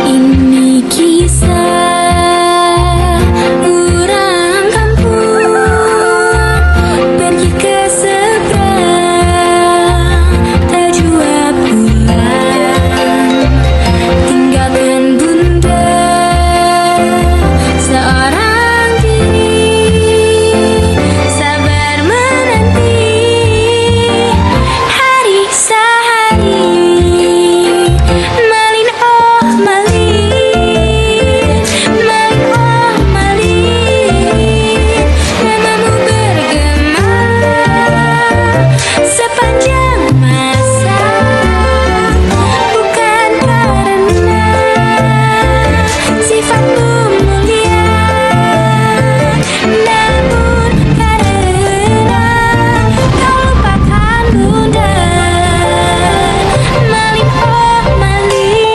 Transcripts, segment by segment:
Ini kisah orang kampung pergi ke seberang tak jua pulang, tinggalkan bunda seorang diri, sabar menanti hari sehari. Malin oh malin, malin oh malin, namamu bergema sepanjang masa, bukan karena sifatmu mulia, namun karena kau lupakan bunda. Malin oh malin.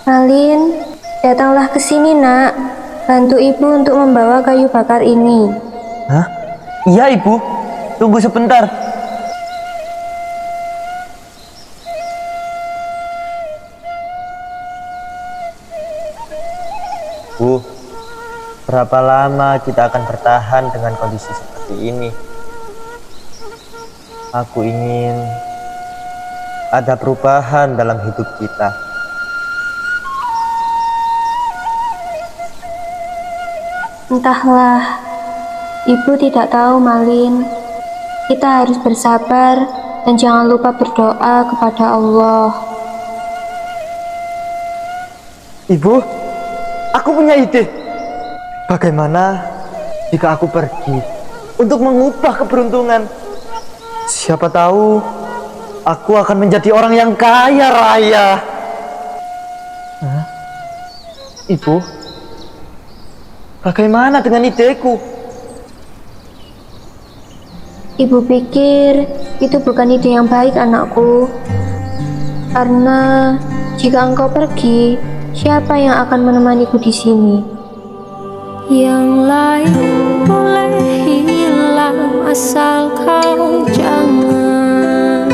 Malin, datanglah ke sini nak. Bantu ibu untuk membawa kayu bakar ini. Hah? Iya ibu, tunggu sebentar. Bu, berapa lama kita akan bertahan dengan kondisi seperti ini? Aku ingin ada perubahan dalam hidup kita. Entahlah, ibu tidak tahu Malin. Kita harus bersabar dan jangan lupa berdoa kepada Allah. Ibu, aku punya ide. Bagaimana jika aku pergi untuk mengubah keberuntungan? Siapa tahu aku akan menjadi orang yang kaya raya. Hah? Ibu, bagaimana dengan ideku? Ibu pikir itu bukan ide yang baik anakku. Karena jika engkau pergi, siapa yang akan menemaniku di sini? Yang lain boleh hilang asal kau jangan.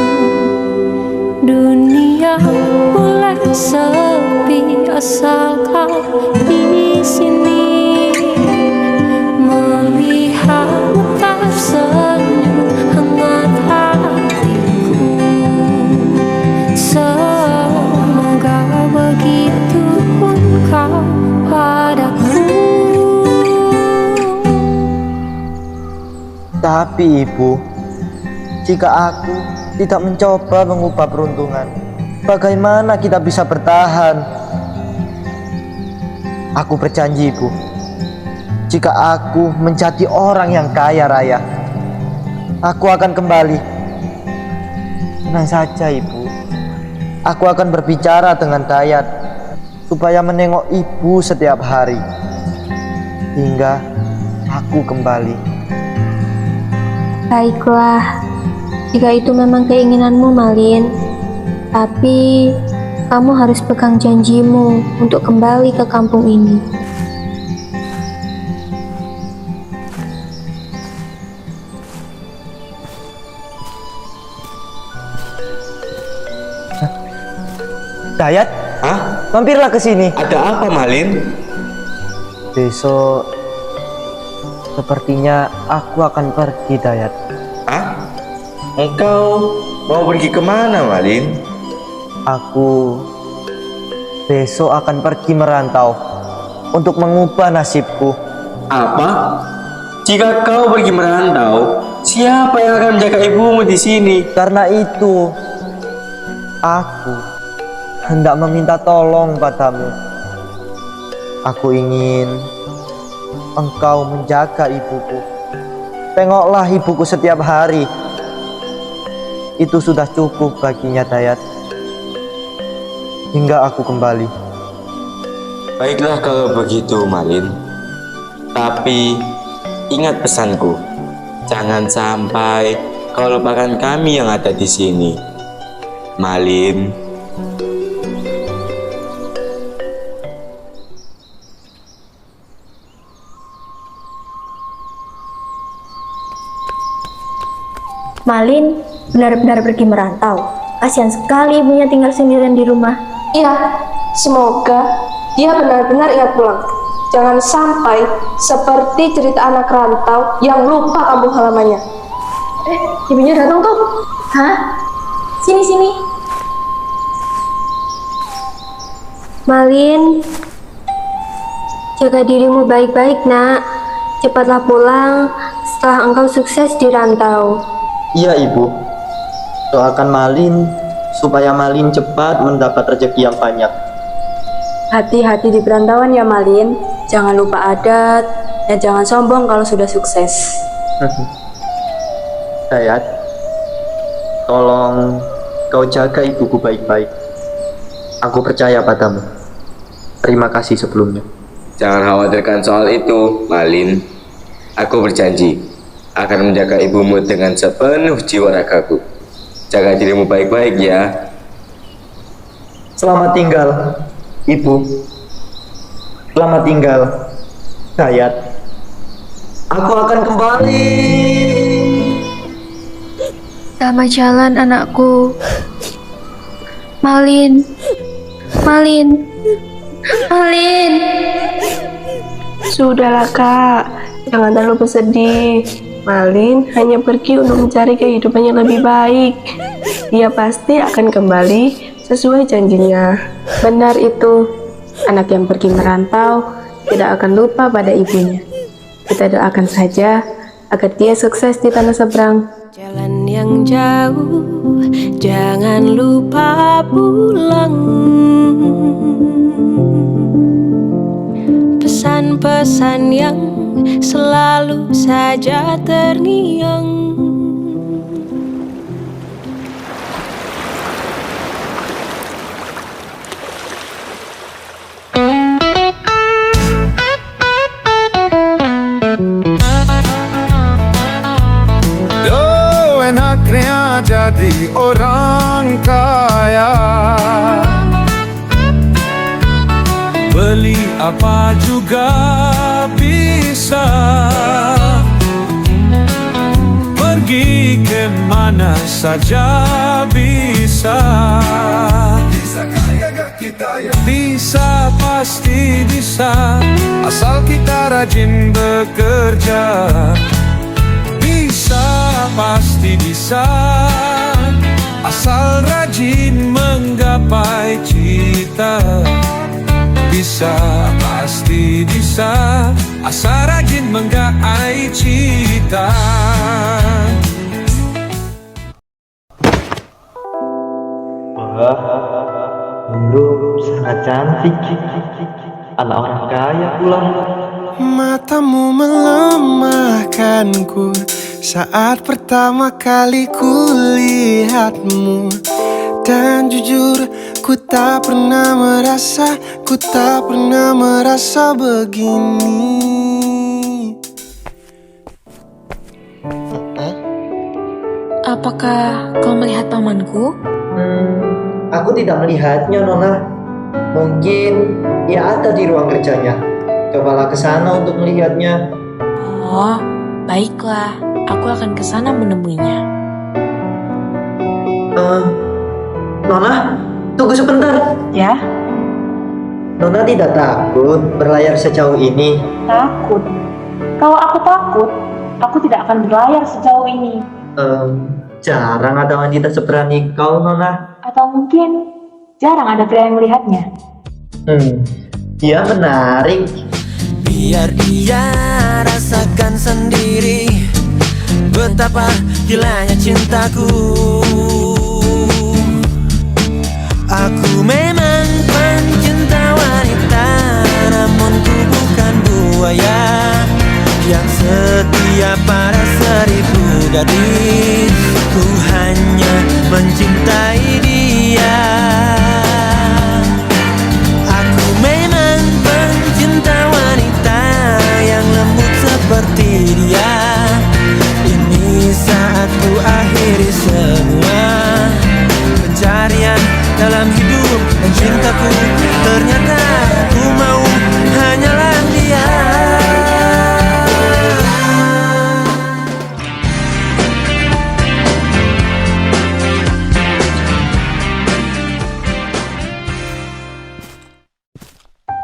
Dunia boleh sepi asal kau di sini. Melihatmu tersenyum hangat hatiku. Semoga begitu pun kau padaku. Tapi ibu, jika aku tidak mencoba mengubah peruntungan, bagaimana kita bisa bertahan? Aku berjanji ibu, jika aku menjadi orang yang kaya raya, aku akan kembali. Tenang saja ibu, aku akan berbicara dengan Dayat supaya menengok ibu setiap hari hingga aku kembali. Baiklah, jika itu memang keinginanmu Malin. Tapi kamu harus pegang janjimu untuk kembali ke kampung ini. Dayat, Hah? mampirlah ke sini. Ada apa, Malin? Besok sepertinya aku akan pergi, Dayat. Hah? Engkau mau pergi kemana, Malin? Aku besok akan pergi merantau untuk mengubah nasibku. Apa? Jika kau pergi merantau, siapa yang akan menjaga ibumu di sini? Karena itu, aku hendak meminta tolong padamu. Aku ingin engkau menjaga ibuku. Tengoklah ibuku setiap hari. Itu sudah cukup baginya, Dayat. Hingga aku kembali. Baiklah kalau begitu, Malin. Tapi ingat pesanku, jangan sampai kau lupakan kami yang ada di sini, Malin. Malin benar-benar pergi merantau. Kasihan sekali ibunya tinggal sendirian di rumah. Iya, semoga dia benar-benar ingat pulang. Jangan sampai seperti cerita anak rantau yang lupa kampung halamannya. Ibunya datang tuh. Hah? Sini. Malin, jaga dirimu baik-baik, nak. Cepatlah pulang setelah engkau sukses di rantau. Iya ibu, doakan Malin supaya Malin cepat mendapat rezeki yang banyak. Hati-hati di perantauan ya Malin. Jangan lupa adat dan jangan sombong kalau sudah sukses. Dayat, tolong kau jaga ibuku baik-baik. Aku percaya padamu. Terima kasih sebelumnya. Jangan khawatirkan soal itu, Malin. Aku berjanji akan menjaga ibumu dengan sepenuh jiwa ragaku. Jaga dirimu baik-baik ya. Selamat tinggal, ibu. Selamat tinggal, Dayat. Aku akan kembali. Selamat jalan anakku. Malin. Sudahlah kak, jangan terlalu bersedih. Malin hanya pergi untuk mencari kehidupan yang lebih baik. Dia pasti akan kembali sesuai janjinya. Benar itu, anak yang pergi merantau tidak akan lupa pada ibunya. Kita doakan saja agar dia sukses di tanah seberang. Jalan yang jauh, jangan lupa pulang. Pesan-pesan yang selalu saja terngiang. Enaknya jadi orang kaya, beli apa juga bisa, pergi kemana saja bisa. Bisa pasti bisa, asal kita rajin bekerja. Bisa pasti bisa, asal rajin menggapai cita. Bisa pasti bisa, asal rajin menggapai cita. Wah, belum sangat cantik. Anak orang kaya pulang. Matamu melemahkanku saat pertama kali kulihatmu. Dan jujur, ku tak pernah merasa begini. Apakah kau melihat pamanku? Aku tidak melihatnya, Nona. Mungkin ia ada di ruang kerjanya. Cobalah ke sana untuk melihatnya. Oh, baiklah. Aku akan ke sana menemuinya. Nona, tunggu sebentar. Ya, Nona tidak takut berlayar sejauh ini? takut. Kalau aku takut, aku tidak akan berlayar sejauh ini. Jarang ada wanita seberani kau, Nona. Atau mungkin jarang ada pria yang melihatnya. Dia menarik. Biar dia rasakan sendiri betapa gilanya cintaku. Aku memang pencinta wanita, namun ku bukan buaya yang setia pada 1000 gadis. Ku hanya mencintai dia. Aku memang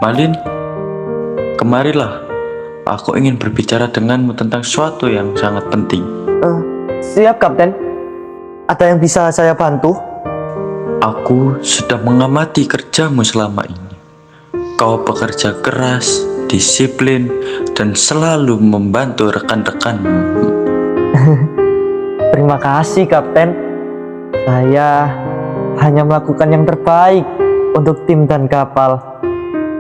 Malin, kemarilah. Aku ingin berbicara denganmu tentang sesuatu yang sangat penting. Siap, Kapten. Ada yang bisa saya bantu? Aku sudah mengamati kerjamu selama ini. Kau bekerja keras, disiplin, dan selalu membantu rekan-rekanmu. Terima kasih, Kapten. Saya hanya melakukan yang terbaik untuk tim dan kapal.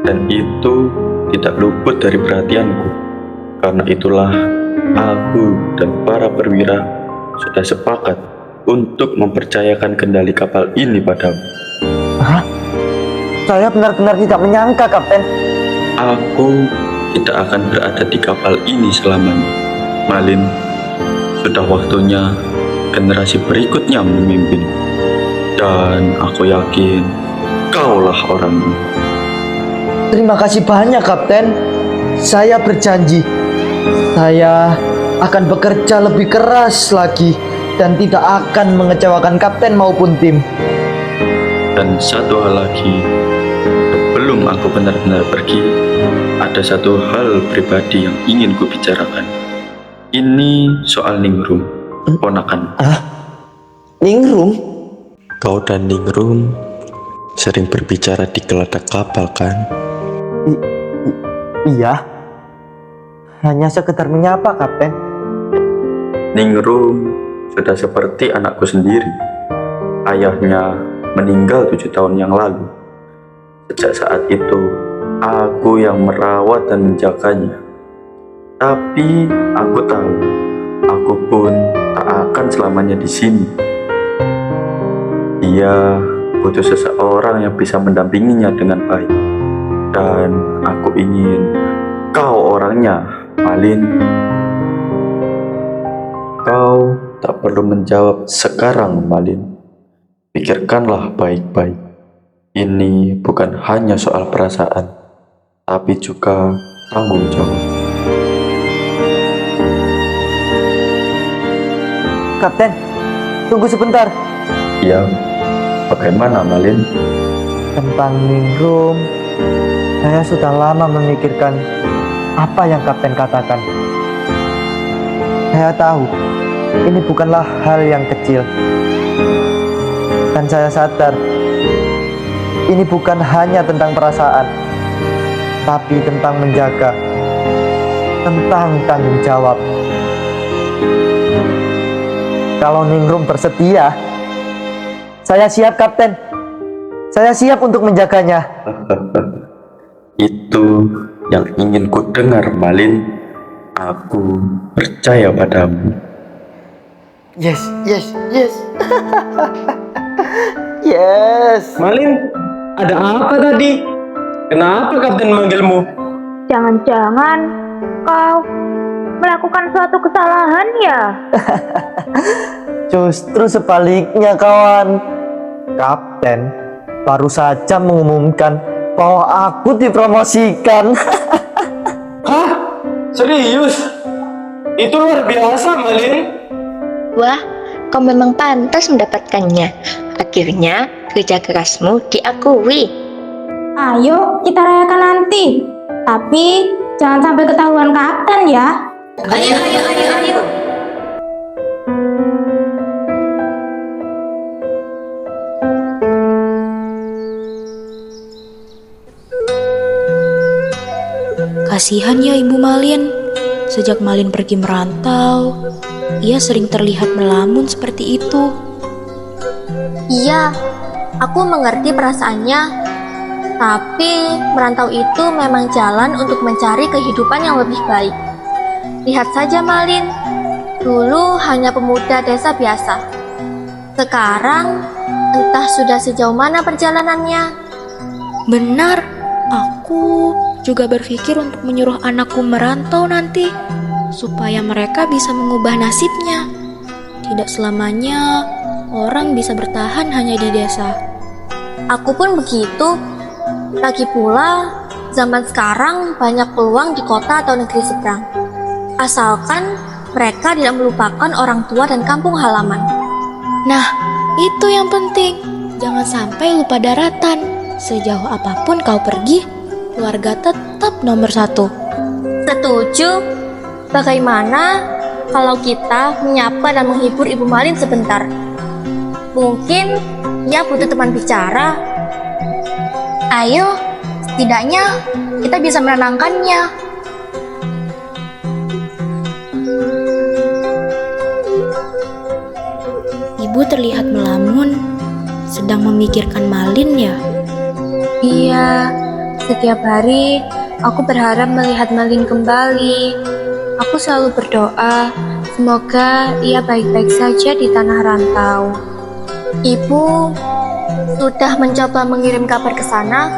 Dan itu tidak luput dari perhatianku. Karena itulah aku dan para perwira sudah sepakat untuk mempercayakan kendali kapal ini padamu. Hah? Saya benar-benar tidak menyangka, Kapten. Aku tidak akan berada di kapal ini selamanya. Malin, sudah waktunya generasi berikutnya memimpin. Dan aku yakin kaulah orangnya. Terima kasih banyak, Kapten. Saya berjanji, saya akan bekerja lebih keras lagi dan tidak akan mengecewakan Kapten maupun tim. Dan satu hal lagi, sebelum aku benar-benar pergi, ada satu hal pribadi yang ingin kubicarakan. Ini soal Ningrum, ponakan. Ningrum? Kau dan Ningrum sering berbicara di geladak kapal, kan? Iya. Hanya sekedar menyapa, Kapten. Ningrum sudah seperti anakku sendiri. Ayahnya meninggal 7 tahun yang lalu. Sejak saat itu, aku yang merawat dan menjaganya. Tapi aku tahu, aku pun tak akan selamanya di sini. Dia butuh seseorang yang bisa mendampinginya dengan baik. Dan aku ingin kau orangnya, Malin. Kau tak perlu menjawab sekarang, Malin. Pikirkanlah baik-baik. Ini bukan hanya soal perasaan, tapi juga tanggung jawab. Kapten, tunggu sebentar. Ya, bagaimana, Malin? Tentang Ningrum, saya sudah lama memikirkan apa yang Kapten katakan. Saya tahu ini bukanlah hal yang kecil. Dan saya sadar ini bukan hanya tentang perasaan, tapi tentang menjaga, tentang tanggung jawab. Kalau Ningrum bersedia, saya siap, Kapten. Saya siap untuk menjaganya. Itu yang ingin ku dengar, Malin. Aku percaya padamu. Yes. Yes. Malin, ada apa tadi? Kenapa Kapten manggilmu? Jangan-jangan kau melakukan suatu kesalahan ya? Justru sebaliknya, kawan. Kapten baru saja mengumumkan bahwa aku dipromosikan. Hah? Serius? Itu luar biasa, Malin. Wah, kau memang pantas mendapatkannya. Akhirnya, kerja kerasmu diakui. Ayo kita rayakan nanti. Tapi jangan sampai ketahuan Kapten ya. Ayo. Kasihan ya Ibu Malin. Sejak Malin pergi merantau, ia sering terlihat melamun seperti itu. Iya, aku mengerti perasaannya. Tapi merantau itu memang jalan untuk mencari kehidupan yang lebih baik. Lihat saja Malin, dulu hanya pemuda desa biasa. Sekarang entah sudah sejauh mana perjalanannya. Benar, aku juga berpikir untuk menyuruh anakku merantau nanti, supaya mereka bisa mengubah nasibnya. Tidak selamanya orang bisa bertahan hanya di desa. Aku pun begitu. Lagi pula, zaman sekarang banyak peluang di kota atau negeri seberang. Asalkan mereka tidak melupakan orang tua dan kampung halaman. Nah, itu yang penting. Jangan sampai lupa daratan. Sejauh apapun kau pergi, keluarga tetap nomor satu. Setuju? Bagaimana kalau kita menyapa dan menghibur Ibu Malin sebentar? Mungkin ia butuh teman bicara. Ayo, setidaknya kita bisa menenangkannya. Ibu terlihat melamun, sedang memikirkan Malin ya? Iya, setiap hari aku berharap melihat Malin kembali. Aku selalu berdoa, semoga ia baik-baik saja di tanah rantau. Ibu sudah mencoba mengirim kabar ke sana.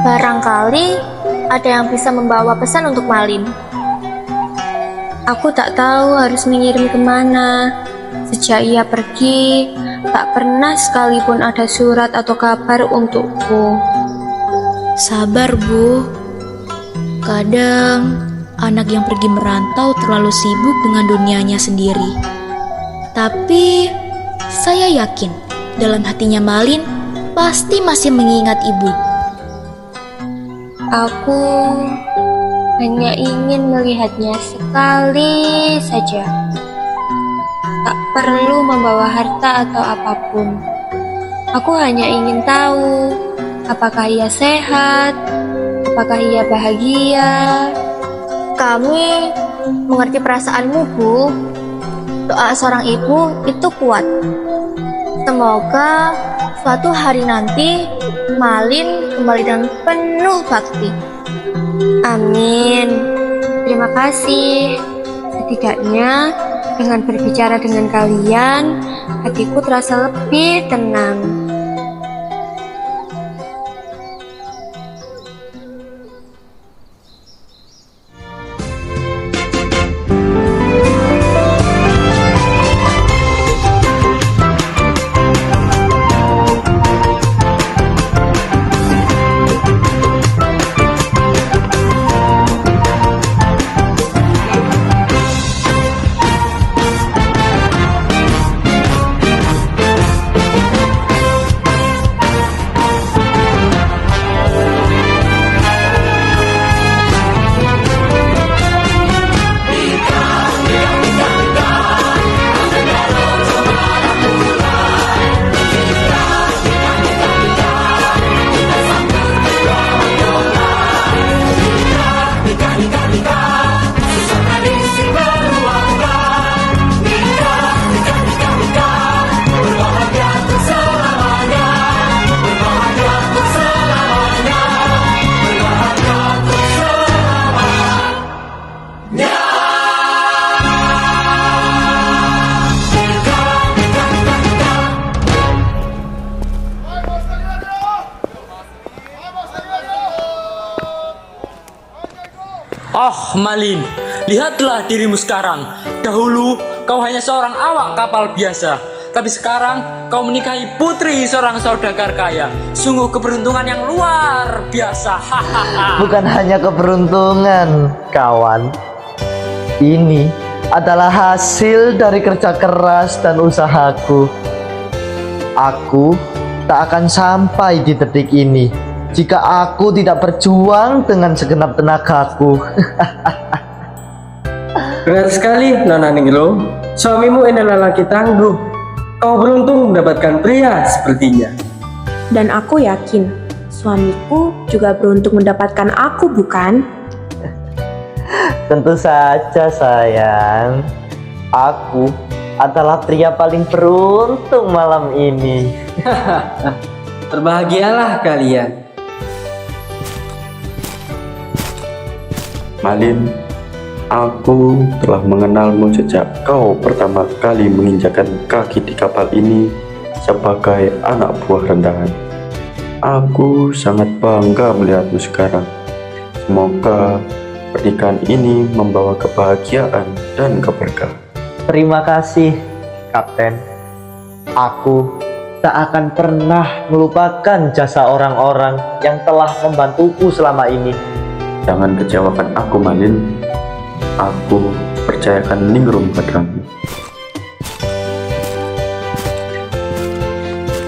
Barangkali ada yang bisa membawa pesan untuk Malin. Aku tak tahu harus mengirim kemana. Sejak ia pergi, tak pernah sekalipun ada surat atau kabar untukku. Sabar, Bu. Kadang anak yang pergi merantau terlalu sibuk dengan dunianya sendiri. Tapi saya yakin dalam hatinya Malin pasti masih mengingat ibu. Aku hanya ingin melihatnya sekali saja. Tak perlu membawa harta atau apapun. Aku hanya ingin tahu apakah ia sehat, apakah ia bahagia. Kami mengerti perasaanmu, Bu. Doa seorang ibu itu kuat. Semoga suatu hari nanti Malin kembali dengan penuh bakti. Amin. Terima kasih. Setidaknya dengan berbicara dengan kalian, hatiku terasa lebih tenang. Oh Malin, lihatlah dirimu sekarang. Dahulu kau hanya seorang awak kapal biasa, tapi sekarang kau menikahi putri seorang saudagar kaya. Sungguh keberuntungan yang luar biasa. Hahaha. Bukan hanya keberuntungan, kawan. Ini adalah hasil dari kerja keras dan usahaku. Aku tak akan sampai di detik ini jika aku tidak berjuang dengan segenap tenagaku. Benar sekali, Nona Ninggelo. Suamimu adalah laki tangguh. Kau beruntung mendapatkan pria sepertinya. Dan aku yakin, suamiku juga beruntung mendapatkan aku, bukan? Tentu saja, sayang. Aku adalah pria paling beruntung malam ini. Berbahagialah kalian. Malin, aku telah mengenalmu sejak kau pertama kali menginjakkan kaki di kapal ini sebagai anak buah rendahan. Aku sangat bangga melihatmu sekarang. Semoga pernikahan ini membawa kebahagiaan dan keberkahan. Terima kasih, Kapten. Aku tak akan pernah melupakan jasa orang-orang yang telah membantuku selama ini. Jangan kecewakan aku, Malin. Aku percayakan Ningrum padamu.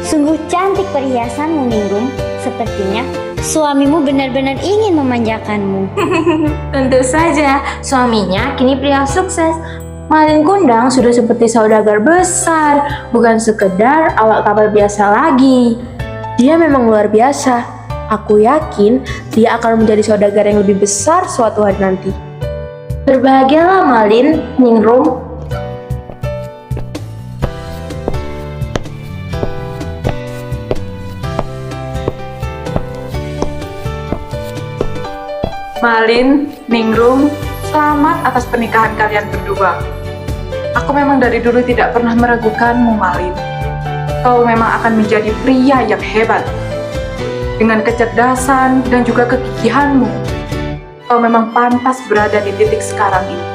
Sungguh cantik perhiasanmu, Ningrum. Sepertinya suamimu benar-benar ingin memanjakanmu. Tentu saja, suaminya kini pria sukses. Malin Kundang sudah seperti saudagar besar, bukan sekedar awak kapal biasa lagi. Dia memang luar biasa. Aku yakin dia akan menjadi saudagar yang lebih besar suatu hari nanti. Berbahagialah Malin, Ningrum. Malin, Ningrum, selamat atas pernikahan kalian berdua. Aku memang dari dulu tidak pernah meragukanmu, Malin. Kau memang akan menjadi pria yang hebat. Dengan kecerdasan dan juga kegigihanmu, kau memang pantas berada di titik sekarang ini.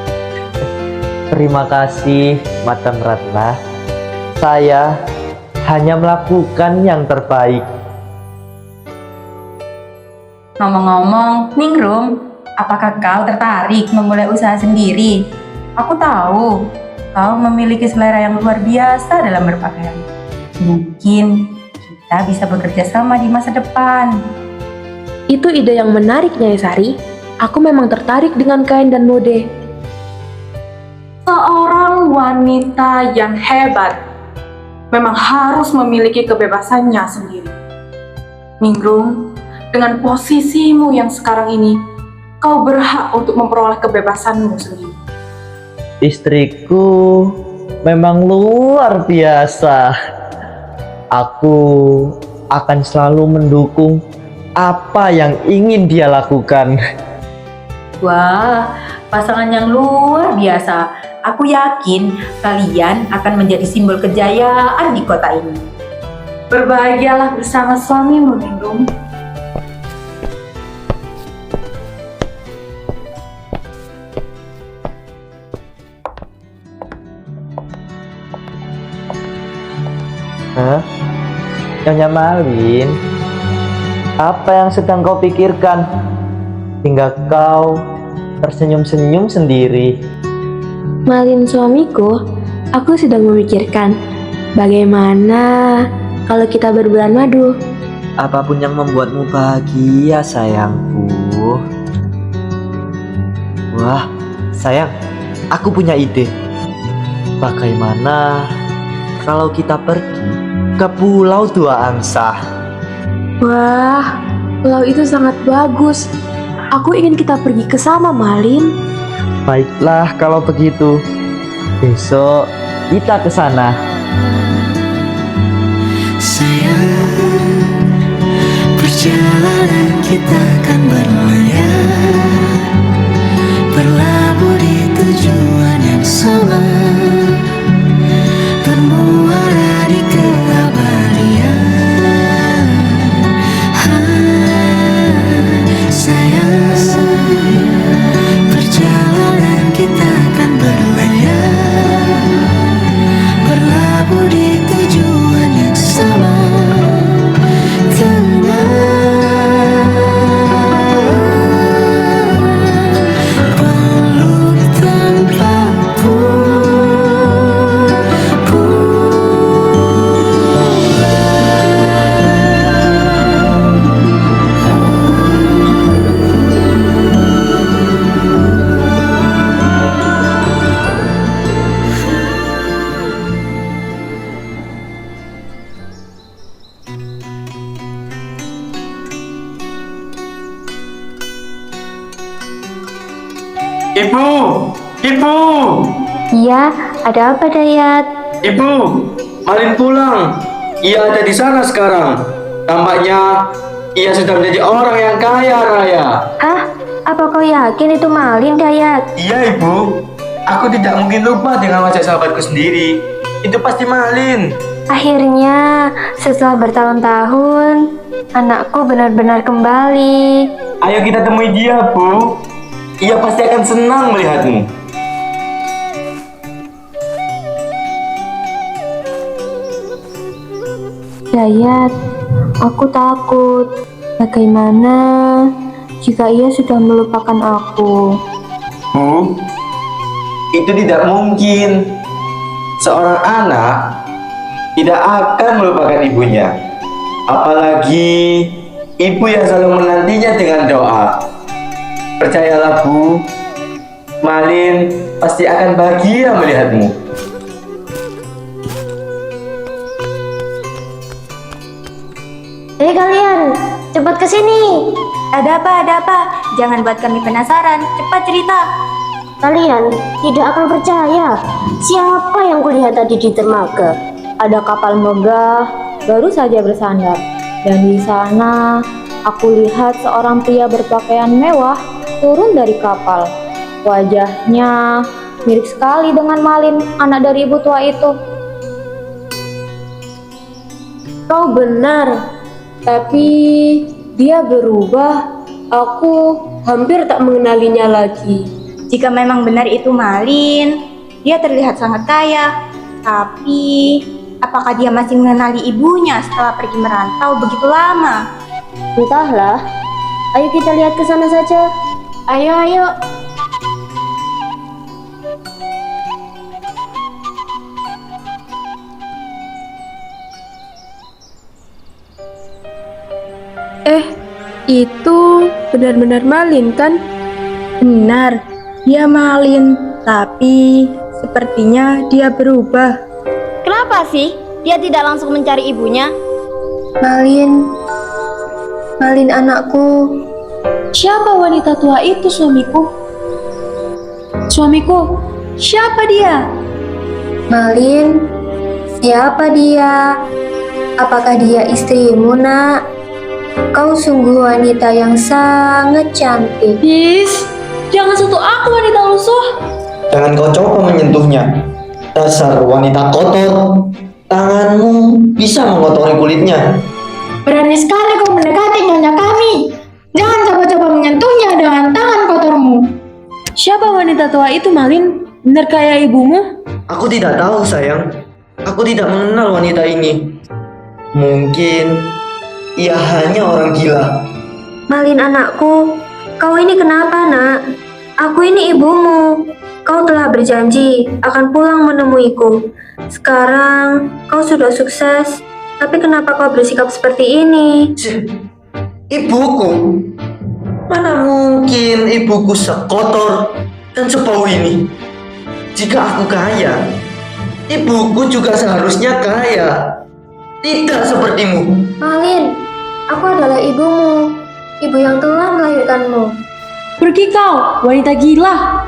Terima kasih, Madam Ratna. Saya hanya melakukan yang terbaik. Ngomong-ngomong, Ningrum, apakah kau tertarik memulai usaha sendiri? Aku tahu kau memiliki selera yang luar biasa dalam berpakaian. Mungkin kita bisa bekerja sama di masa depan. Itu ide yang menarik, Nyai Sari. Aku memang tertarik dengan kain dan mode. Seorang wanita yang hebat memang harus memiliki kebebasannya sendiri. Ningrum, dengan posisimu yang sekarang ini, kau berhak untuk memperoleh kebebasanmu sendiri. Istriku memang luar biasa. Aku akan selalu mendukung apa yang ingin dia lakukan. Wah, pasangan yang luar biasa. Aku yakin kalian akan menjadi simbol kejayaan di kota ini. Berbahagialah bersama suamimu, Ningrum. Hah? Nyonya Malin, apa yang sedang kau pikirkan? Hingga kau tersenyum-senyum sendiri. Malin suamiku, aku sedang memikirkan bagaimana kalau kita berbulan madu. Apapun yang membuatmu bahagia, sayangku. Wah, sayang, aku punya ide. Bagaimana kalau kita pergi ke Pulau Dua Angsa? Wah, pulau itu sangat bagus. Aku ingin kita pergi ke sana, Malin. Baiklah kalau begitu. Besok kita ke sana. Sayang, perjalanan kita akan berlayar, berlabuh di tujuan yang sama, bermuara di keabadian. Sayang, perjalanan kita akan berlayar, berlabuh di tujuan yang sama. Ibu! Ibu! Iya, ada apa Dayat? Ibu! Malin pulang. Ia ada di sana sekarang. Tampaknya ia sudah menjadi orang yang kaya raya. Hah? Apa kau yakin itu Malin, Dayat? Iya, Ibu. Aku tidak mungkin lupa dengan wajah sahabatku sendiri. Itu pasti Malin. Akhirnya, setelah bertahun-tahun, anakku benar-benar kembali. Ayo kita temui dia, Bu. Ia pasti akan senang melihatmu. Dayat, aku takut. Bagaimana jika ia sudah melupakan aku? Bu, itu tidak mungkin. Seorang anak tidak akan melupakan ibunya. Apalagi ibu yang selalu menantinya dengan doa. Percayalah Bu, Malin pasti akan bahagia melihatmu. Kalian, cepat ke sini. Ada apa? Ada apa? Jangan buat kami penasaran. Cepat cerita. Kalian tidak akan percaya siapa yang kulihat tadi di dermaga. Ada kapal megah baru saja bersandar, dan di sana aku lihat seorang pria berpakaian mewah turun dari kapal. Wajahnya mirip sekali dengan Malin, anak dari ibu tua itu. Kau benar, tapi dia berubah. Aku hampir tak mengenalinya lagi. Jika memang benar itu Malin, dia terlihat sangat kaya. Tapi, apakah dia masih mengenali ibunya setelah pergi merantau begitu lama? Entahlah. Ayo kita lihat ke sana saja. Ayo, ayo. Itu benar-benar Malin kan? Benar, dia Malin, tapi sepertinya dia berubah. Kenapa sih dia tidak langsung mencari ibunya? Malin anakku. Siapa wanita tua itu, suamiku? Suamiku, siapa dia? Malin, siapa dia? Apakah dia istrimu, Nak? Kau sungguh wanita yang sangat cantik. Jangan sentuh aku, wanita lusuh. Jangan kau coba menyentuhnya. Dasar wanita kotor. Tanganmu bisa mengotori kulitnya. Berani sekali kau mendekati nyonya kami. Jangan coba-coba menyentuhnya dengan tangan kotormu. Siapa wanita tua itu, Malin? Benar kayak ibumu? Aku tidak tahu, sayang. Aku tidak mengenal wanita ini. Mungkin ia hanya orang gila. Malin anakku, kau ini kenapa, Nak? Aku ini ibumu. Kau telah berjanji akan pulang menemuiku. Sekarang kau sudah sukses, tapi kenapa kau bersikap seperti ini? Ibuku? Mana mungkin ibuku sekotor dan sebau ini? Jika aku kaya, ibuku juga seharusnya kaya. Tidak sepertimu. Malin, aku adalah ibumu, ibu yang telah melahirkanmu. Pergi kau, wanita gila.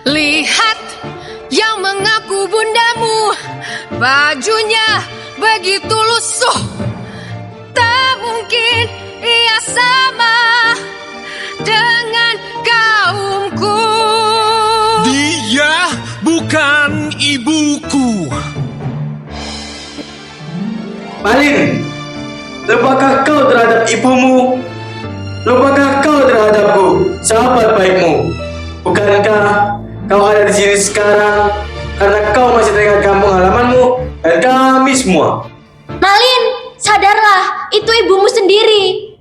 Lihat yang mengaku bundamu, bajunya begitu lusuh. Tak mungkin ia sama dengan kaumku. Dia bukan ibuku. Malin, lupakah kau terhadap ibumu? Lupakah kau terhadapku, sahabat baikmu? Bukankah kau ada di sini sekarang karena kau masih teringat kampung halamanmu dan kami semua? Malin, sadarlah, itu ibumu sendiri.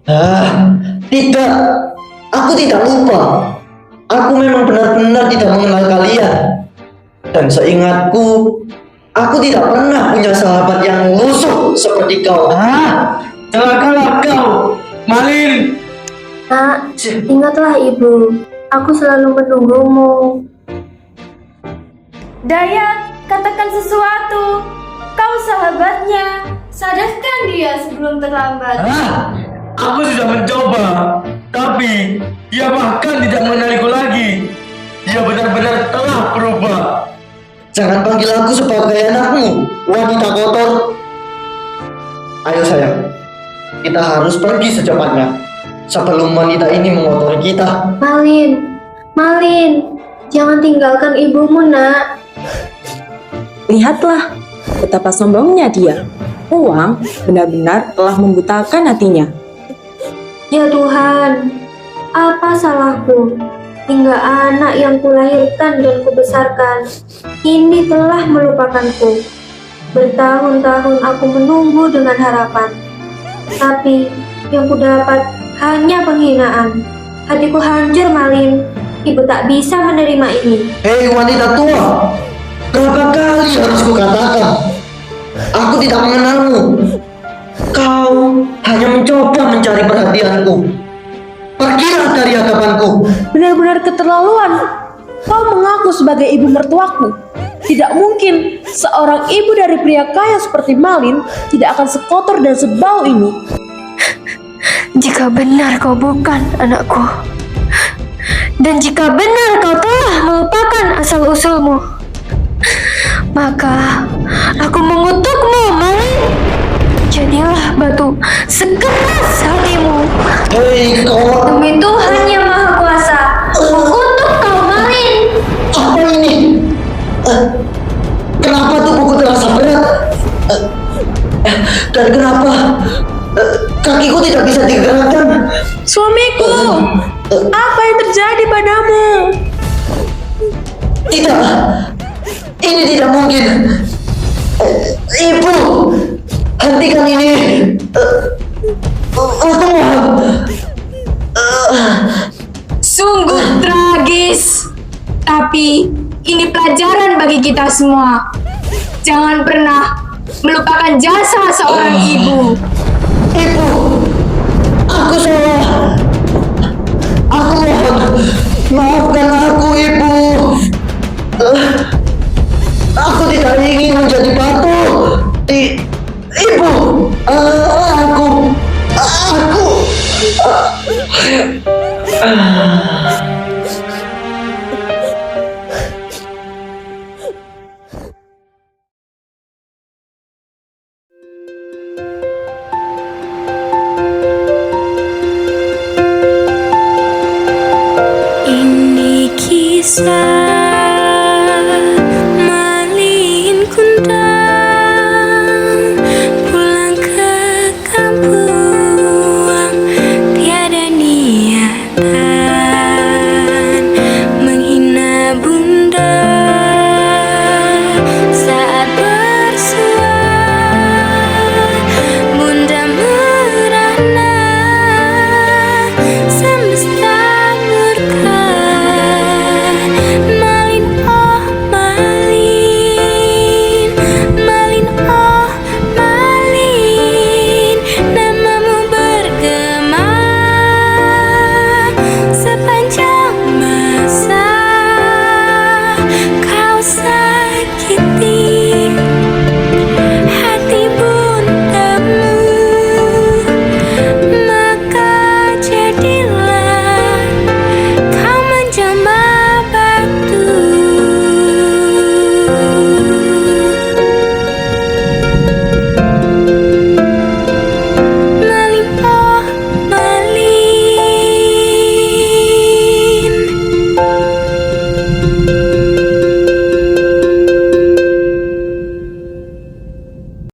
Tidak. Aku tidak lupa. Aku memang benar-benar tidak mengenal kalian. Dan seingatku, aku tidak pernah punya sahabat yang lusuh seperti kau. Celakalah kau, Malin. Nak, ingatlah ibu. Aku selalu menunggumu. Dayat, katakan sesuatu. Kau sahabatnya. Sadarkan dia sebelum terlambat. Aku sudah mencoba, tapi dia bahkan tidak mengenaliku lagi. Dia benar-benar telah berubah. Jangan panggil aku sebagai anakmu, wanita kotor. Ayo sayang, kita harus pergi secepatnya sebelum wanita ini mengotori kita. Malin, jangan tinggalkan ibumu, Nak. Lihatlah betapa sombongnya dia. Uang benar-benar telah membutakan hatinya. Ya Tuhan, apa salahku hingga anak yang kulahirkan dan kubesarkan ini telah melupakanku. Bertahun-tahun aku menunggu dengan harapan, tapi yang kudapat hanya penghinaan. Hatiku hancur, Malin. Ibu tak bisa menerima ini. Hei wanita tua, berapa kali harus kukatakan? Aku tidak mengenalmu. Kau hanya mencoba mencari perhatianku. Pergilah dari hadapanku. Benar-benar keterlaluan. Kau mengaku sebagai ibu mertuaku. Tidak mungkin seorang ibu dari pria kaya seperti Malin tidak akan sekotor dan sebau ini. Jika benar kau bukan anakku, dan jika benar kau telah melupakan asal-usulmu, maka aku mengutukmu, Malin. Jadilah batu sekeras hatimu. Hei kau! Demi Tuhan yang Maha Kuasa, mengutuk kau, Malin. Apa ini? Kenapa tubuhku terasa berat? Dan kenapa kakiku tidak bisa digerakkan? Suamiku, apa yang terjadi padamu? Tidak, ini tidak mungkin. Ibu, hentikan ini. Sungguh tragis. Tapi ini pelajaran bagi kita semua. Jangan pernah melupakan jasa seorang ibu. Ibu, aku salah. Aku mohon, maafkan aku, Ibu. Aku tidak ingin menjadi batu. Ibu, aku. Ini kisah